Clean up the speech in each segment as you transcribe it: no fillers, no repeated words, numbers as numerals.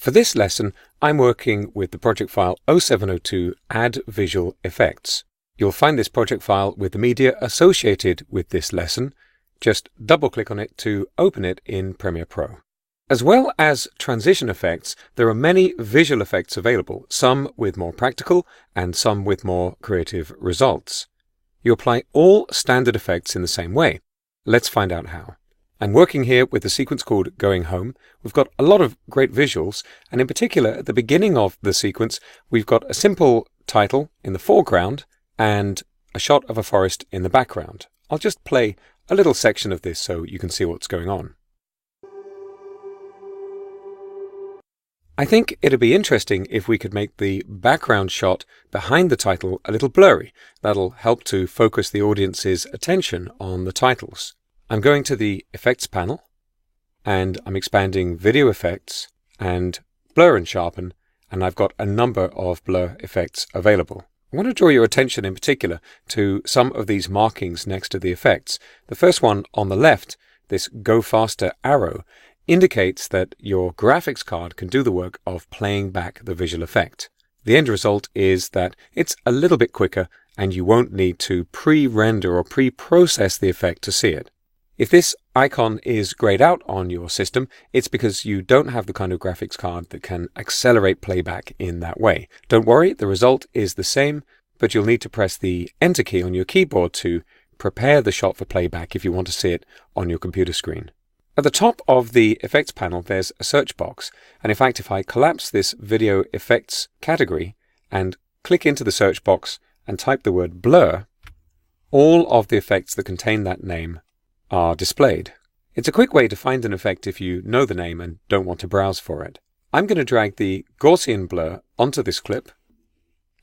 For this lesson, I'm working with the project file 0702 Add Visual Effects. You'll find this project file with the media associated with this lesson. Just double-click on it to open it in Premiere Pro. As well as transition effects, there are many visual effects available, some with more practical and some with more creative results. You apply all standard effects in the same way. Let's find out how. I'm working here with a sequence called Going Home. We've got a lot of great visuals, and in particular, at the beginning of the sequence, we've got a simple title in the foreground and a shot of a forest in the background. I'll just play a little section of this so you can see what's going on. I think it'd be interesting if we could make the background shot behind the title a little blurry. That'll help to focus the audience's attention on the titles. I'm going to the Effects panel, and I'm expanding Video Effects and Blur and Sharpen, and I've got a number of blur effects available. I want to draw your attention in particular to some of these markings next to the effects. The first one on the left, this Go Faster arrow, indicates that your graphics card can do the work of playing back the visual effect. The end result is that it's a little bit quicker and you won't need to pre-render or pre-process the effect to see it. If this icon is grayed out on your system, it's because you don't have the kind of graphics card that can accelerate playback in that way. Don't worry, the result is the same, but you'll need to press the Enter key on your keyboard to prepare the shot for playback if you want to see it on your computer screen. At the top of the Effects panel, there's a search box, and in fact, if I collapse this Video Effects category and click into the search box and type the word blur, all of the effects that contain that name are displayed. It's a quick way to find an effect if you know the name and don't want to browse for it. I'm going to drag the Gaussian blur onto this clip,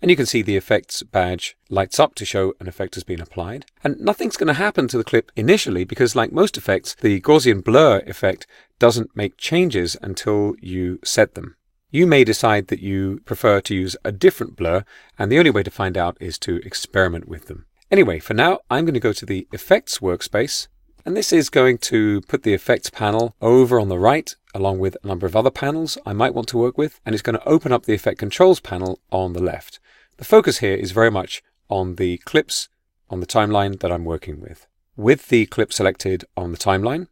and you can see the effects badge lights up to show an effect has been applied. And nothing's going to happen to the clip initially because, like most effects, the Gaussian blur effect doesn't make changes until you set them. You may decide that you prefer to use a different blur, and the only way to find out is to experiment with them. Anyway, for now, I'm going to go to the Effects workspace, and this is going to put the Effects panel over on the right, along with a number of other panels I might want to work with, and it's going to open up the Effect Controls panel on the left. The focus here is very much on the clips on the timeline that I'm working with. With the clip selected on the timeline,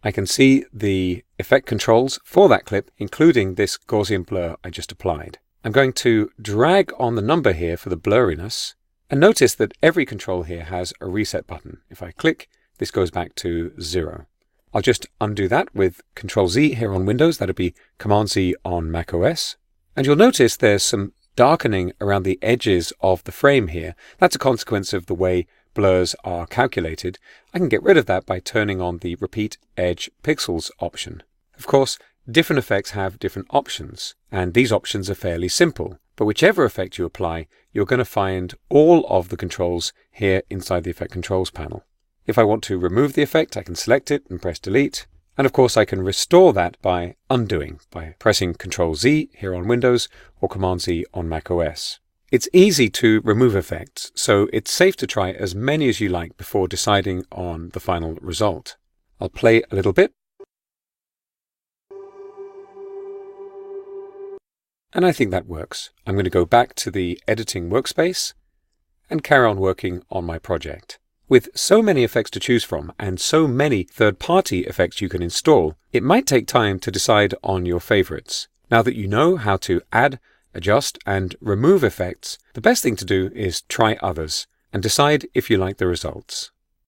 I can see the effect controls for that clip, including this Gaussian blur I just applied. I'm going to drag on the number here for the blurriness, and notice that every control here has a reset button. If I click, this goes back to 0. I'll just undo that with Control+Z here on Windows. That'll be Command+Z on macOS. And you'll notice there's some darkening around the edges of the frame here. That's a consequence of the way blurs are calculated. I can get rid of that by turning on the Repeat Edge Pixels option. Of course, different effects have different options, and these options are fairly simple. But whichever effect you apply, you're going to find all of the controls here inside the Effect Controls panel. If I want to remove the effect, I can select it and press Delete. And of course, I can restore that by undoing, by pressing Control+Z here on Windows or Command+Z on macOS. It's easy to remove effects, so it's safe to try as many as you like before deciding on the final result. I'll play a little bit. And I think that works. I'm going to go back to the editing workspace and carry on working on my project. With so many effects to choose from and so many third-party effects you can install, it might take time to decide on your favorites. Now that you know how to add, adjust, and remove effects, the best thing to do is try others and decide if you like the results.